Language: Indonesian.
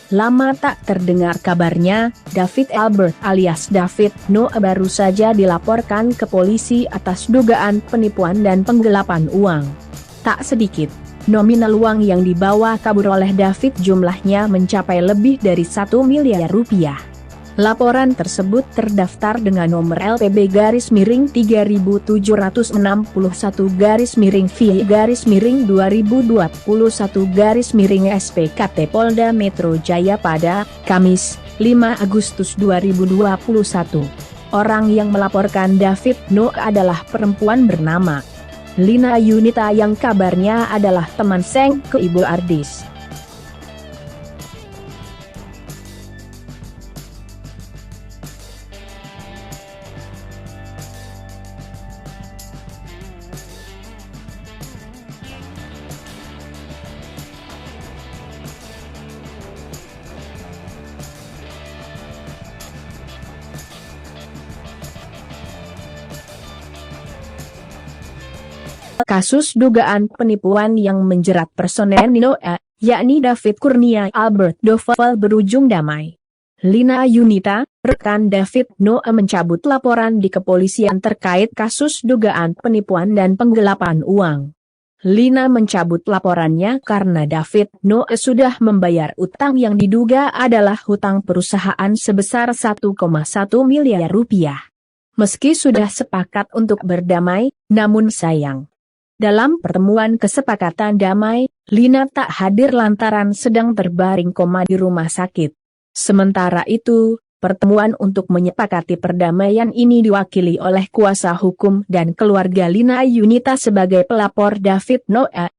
Lama tak terdengar kabarnya, David Albert alias David Noe baru saja dilaporkan ke polisi atas dugaan penipuan dan penggelapan uang. Tak sedikit nominal uang yang dibawa kabur oleh David, jumlahnya mencapai lebih dari 1 miliar rupiah. Laporan tersebut terdaftar dengan nomor LPB-37661-V-2021-SPKT Polda Metro Jaya pada Kamis, 5 Agustus 2021. Orang yang melaporkan David Noe adalah perempuan bernama Lina Yunita yang kabarnya adalah teman Seng ke Ibu Ardis. Kasus dugaan penipuan yang menjerat personel Noe, yakni David Kurnia Albert Doval, berujung damai. Lina Yunita, rekan David Noe, mencabut laporan di kepolisian terkait kasus dugaan penipuan dan penggelapan uang. Lina mencabut laporannya karena David Noe sudah membayar utang yang diduga adalah hutang perusahaan sebesar 1,1 miliar rupiah. Meski sudah sepakat untuk berdamai, namun sayang, dalam pertemuan kesepakatan damai, Lina tak hadir lantaran sedang terbaring koma di rumah sakit. Sementara itu, pertemuan untuk menyepakati perdamaian ini diwakili oleh kuasa hukum dan keluarga Lina Yunita sebagai pelapor David Noe.